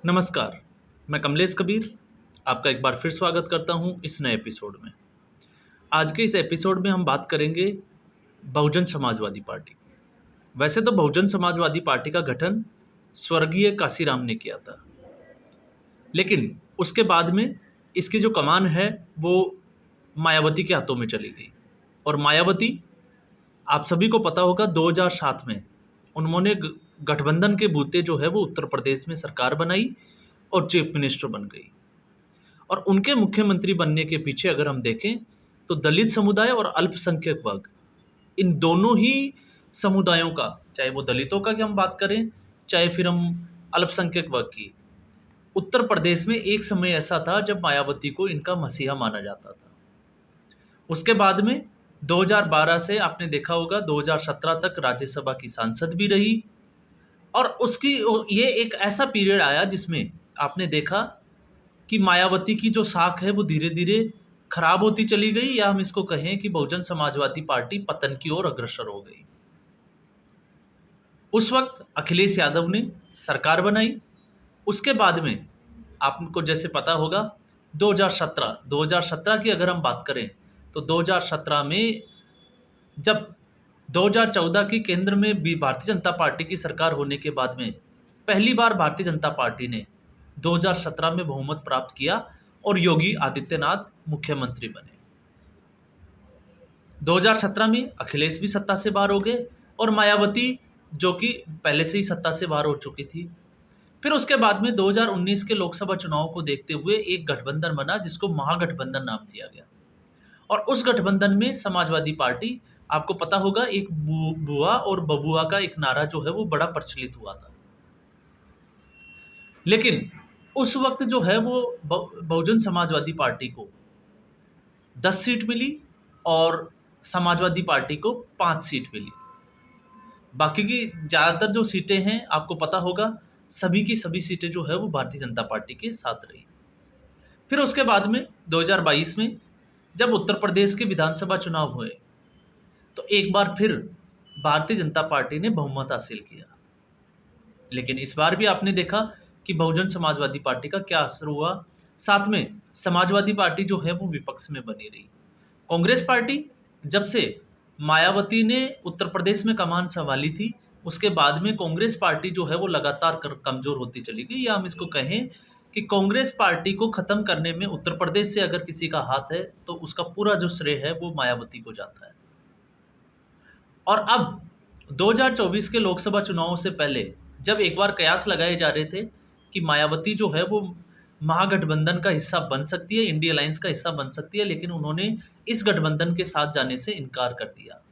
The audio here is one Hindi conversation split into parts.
नमस्कार, मैं कमलेश कबीर आपका एक बार फिर स्वागत करता हूं इस नए एपिसोड में। आज के इस एपिसोड में हम बात करेंगे बहुजन समाजवादी पार्टी की। वैसे तो बहुजन समाजवादी पार्टी का गठन स्वर्गीय काशीराम ने किया था, लेकिन उसके बाद में इसकी जो कमान है वो मायावती के हाथों में चली गई। और मायावती, आप सभी को पता होगा, 2007 में उन्होंने गठबंधन के बूते जो है वो उत्तर प्रदेश में सरकार बनाई और चीफ मिनिस्टर बन गई। और उनके मुख्यमंत्री बनने के पीछे अगर हम देखें तो दलित समुदाय और अल्पसंख्यक वर्ग, इन दोनों ही समुदायों का, चाहे वो दलितों का की हम बात करें, चाहे फिर हम अल्पसंख्यक वर्ग की, उत्तर प्रदेश में एक समय ऐसा था जब मायावती को इनका मसीहा माना जाता था। उसके बाद में 2012 से आपने देखा होगा 2017 तक राज्यसभा की सांसद भी रही। और उसकी ये एक ऐसा पीरियड आया जिसमें आपने देखा कि मायावती की जो साख है वो धीरे धीरे खराब होती चली गई, या हम इसको कहें कि बहुजन समाजवादी पार्टी पतन की ओर अग्रसर हो गई। उस वक्त अखिलेश यादव ने सरकार बनाई। उसके बाद में आपको जैसे पता होगा 2017 की अगर हम बात करें तो 2017 में जब 2014 की केंद्र में भी भारतीय जनता पार्टी की सरकार होने के बाद में पहली बार भारतीय जनता पार्टी ने 2017 में बहुमत प्राप्त किया और योगी आदित्यनाथ मुख्यमंत्री बने। 2017 में अखिलेश भी सत्ता से बाहर हो गए और मायावती, जो कि पहले से ही सत्ता से बाहर हो चुकी थी। फिर उसके बाद में 2019 के लोकसभा चुनाव को देखते हुए एक गठबंधन बना जिसको महागठबंधन नाम दिया गया। और उस गठबंधन में समाजवादी पार्टी, आपको पता होगा, एक बुआ और बबुआ का एक नारा जो है वो बड़ा प्रचलित हुआ था। लेकिन उस वक्त जो है वो बहुजन समाजवादी पार्टी को 10 सीट मिली और समाजवादी पार्टी को 5 सीट मिली। बाकी की ज़्यादातर जो सीटें हैं आपको पता होगा, सभी की सभी सीटें जो है वो भारतीय जनता पार्टी के साथ रही। फिर उसके बाद में 2022 में जब उत्तर प्रदेश के विधानसभा चुनाव हुए तो एक बार फिर भारतीय जनता पार्टी ने बहुमत हासिल किया। लेकिन इस बार भी आपने देखा कि बहुजन समाजवादी पार्टी का क्या असर हुआ। साथ में समाजवादी पार्टी जो है वो विपक्ष में बनी रही। कांग्रेस पार्टी, जब से मायावती ने उत्तर प्रदेश में कमान संभाली थी, उसके बाद में कांग्रेस पार्टी जो है वो लगातार कमजोर होती चली गई। या हम इसको कहें कि कांग्रेस पार्टी को खत्म करने में उत्तर प्रदेश से अगर किसी का हाथ है तो उसका पूरा जो श्रेय है वो मायावती को जाता है। और अब 2024 के लोकसभा चुनावों से पहले जब एक बार कयास लगाए जा रहे थे कि मायावती जो है वो महागठबंधन का हिस्सा बन सकती है, इंडिया अलायंस का हिस्सा बन सकती है, लेकिन उन्होंने इस गठबंधन के साथ जाने से इनकार कर दिया।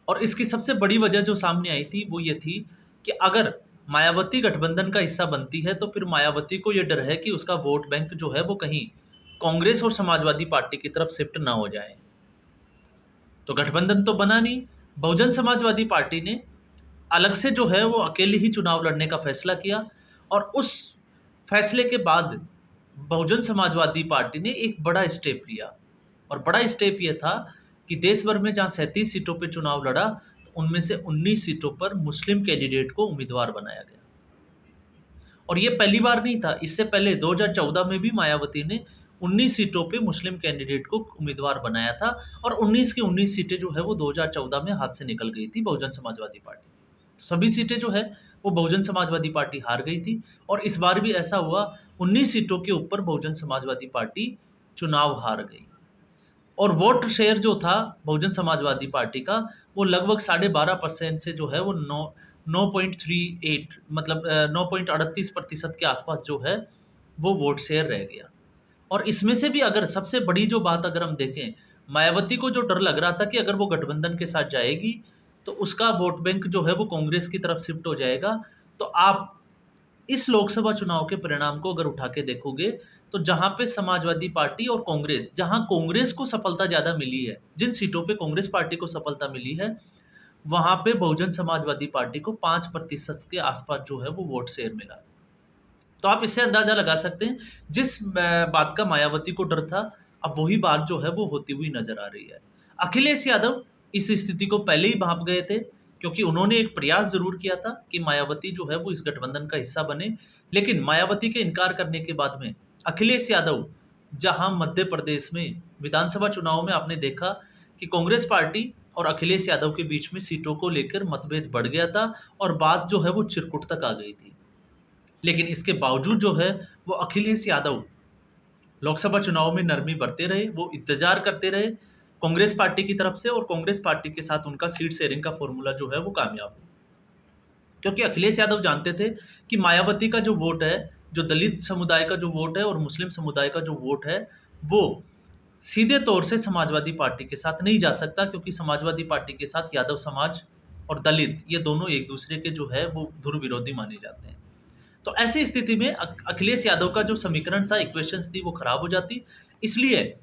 और इसकी सबसे बड़ी वजह जो सामने आई थी वो ये थी कि अगर मायावती गठबंधन का हिस्सा बनती है तो फिर मायावती को ये डर है कि उसका वोट बैंक जो है वो कहीं कांग्रेस और समाजवादी पार्टी की तरफ शिफ्ट ना हो जाए। तो गठबंधन तो बना नहीं। बहुजन समाजवादी पार्टी ने अलग से जो है वो अकेले ही चुनाव लड़ने का फैसला किया। और उस फैसले के बाद बहुजन समाजवादी पार्टी ने एक बड़ा स्टेप लिया। और बड़ा स्टेप ये था कि देश भर में जहाँ 37 सीटों पर चुनाव लड़ा तो उनमें से 19 सीटों पर मुस्लिम कैंडिडेट को उम्मीदवार बनाया गया। और ये पहली बार नहीं था, इससे पहले 2014 में भी मायावती ने 19 सीटों पे मुस्लिम कैंडिडेट को उम्मीदवार बनाया था। और 19 की 19 सीटें जो है वो 2014 में हाथ से निकल गई थी बहुजन समाजवादी पार्टी। सभी सीटें जो है वो बहुजन समाजवादी पार्टी हार गई थी। और इस बार भी ऐसा हुआ, 19 सीटों के ऊपर बहुजन समाजवादी पार्टी चुनाव हार गई। और वोट शेयर जो था बहुजन समाजवादी पार्टी का वो लगभग 12.5% से जो है वो 9.38 मतलब 9.38% के आसपास जो है वो वोट शेयर रह गया। और इसमें से भी अगर सबसे बड़ी जो बात अगर हम देखें, मायावती को जो डर लग रहा था कि अगर वो गठबंधन के साथ जाएगी तो उसका वोट बैंक जो है वो कांग्रेस की तरफ शिफ्ट हो जाएगा। तो आप इस लोकसभा चुनाव के परिणाम को अगर उठा के देखोगे तो जहां पे समाजवादी पार्टी और कांग्रेस, जहां कांग्रेस को सफलता ज़्यादा मिली है, जिन सीटों पे कांग्रेस पार्टी को सफलता मिली है, वहां पे बहुजन समाजवादी पार्टी को 5% के आसपास जो है वो वोट शेयर मिला। तो आप इससे अंदाजा लगा सकते हैं जिस बात का मायावती को डर था, अब वही बात जो है वो होती हुई नजर आ रही है। अखिलेश यादव इस स्थिति को पहले ही भांप गए थे, क्योंकि उन्होंने एक प्रयास ज़रूर किया था कि मायावती जो है वो इस गठबंधन का हिस्सा बने, लेकिन मायावती के इनकार करने के बाद में अखिलेश यादव, जहां मध्य प्रदेश में विधानसभा चुनाव में आपने देखा कि कांग्रेस पार्टी और अखिलेश यादव के बीच में सीटों को लेकर मतभेद बढ़ गया था और बात जो है वो चिरकुट तक आ गई थी। लेकिन इसके बावजूद जो है वो अखिलेश यादव लोकसभा चुनाव में नरमी बरते रहे, वो इंतजार करते रहे कांग्रेस पार्टी की तरफ से, और कांग्रेस पार्टी के साथ उनका सीट शेयरिंग का फॉर्मूला जो है वो कामयाब हो। क्योंकि अखिलेश यादव जानते थे कि मायावती का जो वोट है, जो दलित समुदाय का जो वोट है और मुस्लिम समुदाय का जो वोट है, वो सीधे तौर से समाजवादी पार्टी के साथ नहीं जा सकता, क्योंकि समाजवादी पार्टी के साथ यादव समाज और दलित ये दोनों एक दूसरे के जो है वो धुर विरोधी माने जाते हैं। तो ऐसी स्थिति में अखिलेश यादव का जो समीकरण था, इक्वेशंस थी, वो खराब हो जाती। इसलिए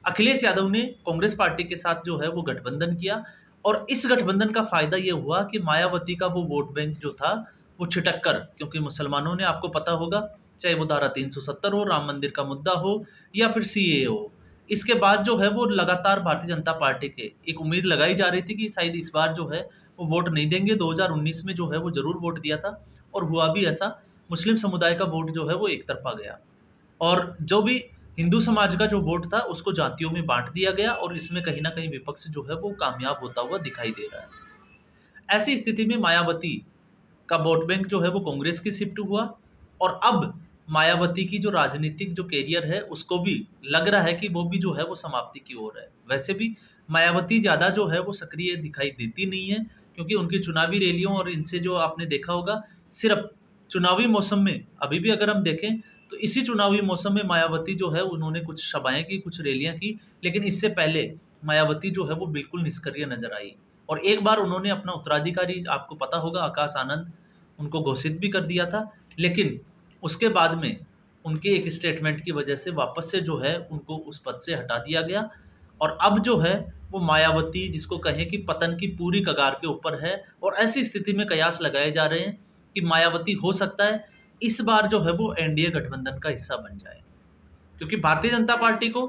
अखिलेश यादव ने कांग्रेस पार्टी के साथ जो है वो गठबंधन किया, और इस गठबंधन का फायदा ये हुआ कि मायावती का वो वोट बैंक जो था वो छिटक कर, क्योंकि मुसलमानों ने, आपको पता होगा, चाहे वो धारा 370 हो, राम मंदिर का मुद्दा हो या फिर सीएए हो, इसके बाद जो है वो लगातार भारतीय जनता पार्टी के एक उम्मीद लगाई जा रही थी कि शायद इस बार जो है वो वोट नहीं देंगे। 2019 में जो है वो जरूर वोट दिया था और हुआ भी ऐसा। मुस्लिम समुदाय का वोट जो है वो एक तरफा गया, और जो भी हिंदू समाज का जो वोट था उसको जातियों में बांट दिया गया, और इसमें कहीं ना कहीं विपक्ष जो है वो कामयाब होता हुआ दिखाई दे रहा है। ऐसी स्थिति में मायावती का वोट बैंक जो है वो कांग्रेस की शिफ्ट हुआ, और अब मायावती की जो राजनीतिक जो कैरियर है उसको भी लग रहा है कि वो भी जो है वो समाप्ति की ओर है। वैसे भी मायावती ज़्यादा जो है वो सक्रिय दिखाई देती नहीं है, क्योंकि उनकी चुनावी रैलियों और इनसे जो आपने देखा होगा, सिर्फ चुनावी मौसम में, अभी भी अगर हम देखें तो इसी चुनावी मौसम में मायावती जो है उन्होंने कुछ सभाएं की, कुछ रैलियां की, लेकिन इससे पहले मायावती जो है वो बिल्कुल निष्क्रिय नजर आई। और एक बार उन्होंने अपना उत्तराधिकारी, आपको पता होगा, आकाश आनंद, उनको घोषित भी कर दिया था, लेकिन उसके बाद में उनके एक स्टेटमेंट की वजह से वापस से जो है उनको उस पद से हटा दिया गया। और अब जो है वो मायावती, जिसको कहें कि पतन की पूरी कगार के ऊपर है, और ऐसी स्थिति में कयास लगाए जा रहे हैं कि मायावती हो सकता है इस बार जो है वो एनडीए गठबंधन का हिस्सा बन जाए। क्योंकि भारतीय जनता पार्टी को,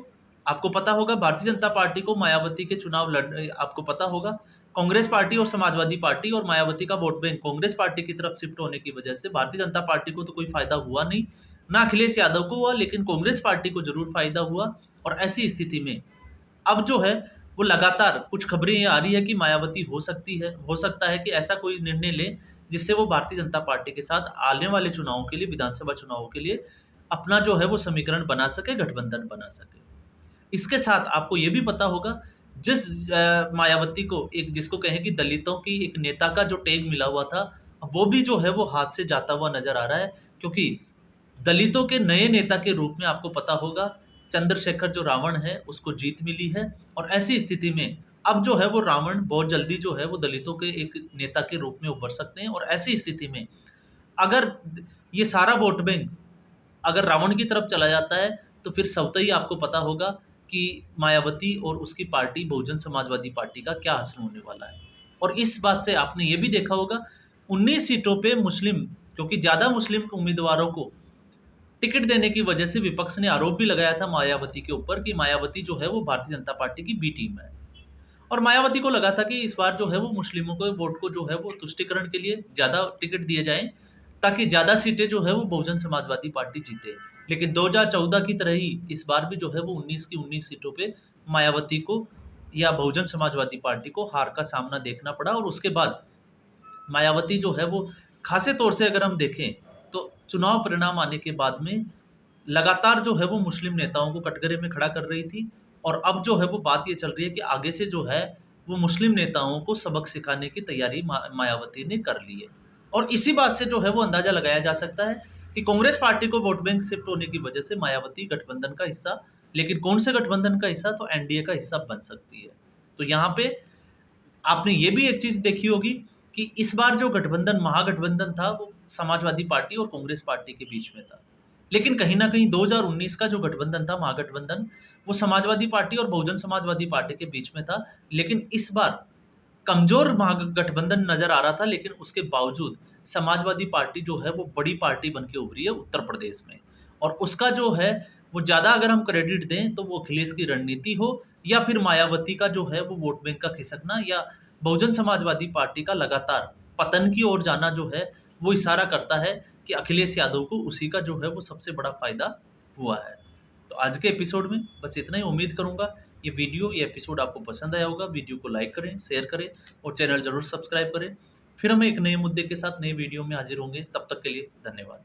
आपको पता होगा, भारतीय जनता पार्टी को मायावती के चुनाव लड़, आपको पता होगा, कांग्रेस पार्टी और समाजवादी पार्टी और मायावती का वोट बैंक कांग्रेस पार्टी की तरफ शिफ्ट होने की वजह से भारतीय जनता पार्टी को तो कोई फायदा हुआ नहीं, ना अखिलेश यादव को हुआ, लेकिन कांग्रेस पार्टी को जरूर फायदा हुआ। और ऐसी स्थिति में अब जो है वो लगातार कुछ खबरें ये आ रही है कि मायावती हो सकती है, हो सकता है कि ऐसा कोई निर्णय ले जिससे वो भारतीय जनता पार्टी के साथ आने वाले चुनावों के लिए, विधानसभा चुनावों के लिए अपना जो है वो समीकरण बना सके, गठबंधन बना सके। इसके साथ आपको ये भी पता होगा, जिस मायावती को, एक जिसको कहें कि दलितों की एक नेता का जो टैग मिला हुआ था, वो भी जो है वो हाथ से जाता हुआ नजर आ रहा है। क्योंकि दलितों के नए नेता के रूप में, आपको पता होगा, चंद्रशेखर जो रावण है उसको जीत मिली है, और ऐसी स्थिति में अब जो है वो रावण बहुत जल्दी जो है वो दलितों के एक नेता के रूप में उभर सकते हैं। और ऐसी स्थिति में अगर ये सारा वोट बैंक अगर रावण की तरफ चला जाता है, तो फिर स्वतः ही आपको पता होगा कि मायावती और उसकी पार्टी बहुजन समाजवादी पार्टी का क्या हासिल होने वाला है। और इस बात से आपने ये भी देखा होगा, 19 सीटों पे मुस्लिम, क्योंकि ज़्यादा मुस्लिम उम्मीदवारों को टिकट देने की वजह से विपक्ष ने आरोप भी लगाया था मायावती के ऊपर कि मायावती जो है वो भारतीय जनता पार्टी की बी टीम है। और मायावती को लगा था कि इस बार जो है वो मुस्लिमों को वोट को जो है वो तुष्टिकरण के लिए ज़्यादा टिकट दिए जाएं, ताकि ज़्यादा सीटें जो है वो बहुजन समाजवादी पार्टी जीते। लेकिन 2014 की तरह ही इस बार भी जो है वो 19 की 19 सीटों पे मायावती को या बहुजन समाजवादी पार्टी को हार का सामना देखना पड़ा। और उसके बाद मायावती जो है वो खासे तौर से अगर हम देखें तो चुनाव परिणाम आने के बाद में लगातार जो है वो मुस्लिम नेताओं को कटघरे में खड़ा कर रही थी। और अब जो है वो बात ये चल रही है कि आगे से जो है वो मुस्लिम नेताओं को सबक सिखाने की तैयारी मायावती ने कर ली है। और इसी बात से जो है वो अंदाजा लगाया जा सकता है कि कांग्रेस पार्टी को वोट बैंक शिफ्ट होने की वजह से मायावती गठबंधन का हिस्सा, लेकिन कौन से गठबंधन का हिस्सा, तो एनडीए का हिस्सा बन सकती है। तो यहाँ पे आपने ये भी एक चीज देखी होगी कि इस बार जो गठबंधन, महागठबंधन था, वो समाजवादी पार्टी और कांग्रेस पार्टी के बीच में था। लेकिन कहीं ना कहीं 2019 का जो गठबंधन था, महागठबंधन, वो समाजवादी पार्टी और बहुजन समाजवादी पार्टी के बीच में था। लेकिन इस बार कमजोर महागठबंधन नजर आ रहा था, लेकिन उसके बावजूद समाजवादी पार्टी जो है वो बड़ी पार्टी बन के उभरी है उत्तर प्रदेश में। और उसका जो है वो ज़्यादा अगर हम क्रेडिट दें तो वो अखिलेश की रणनीति हो, या फिर मायावती का जो है वो वोट बैंक का खिसकना, या बहुजन समाजवादी पार्टी का लगातार पतन की ओर जाना जो है वो इशारा करता है कि अखिलेश यादव को उसी का जो है वो सबसे बड़ा फायदा हुआ है। तो आज के एपिसोड में बस इतना ही। उम्मीद करूंगा ये एपिसोड आपको पसंद आया होगा। वीडियो को लाइक करें, शेयर करें और चैनल जरूर सब्सक्राइब करें। फिर हम एक नए मुद्दे के साथ नए वीडियो में हाजिर होंगे। तब तक के लिए धन्यवाद।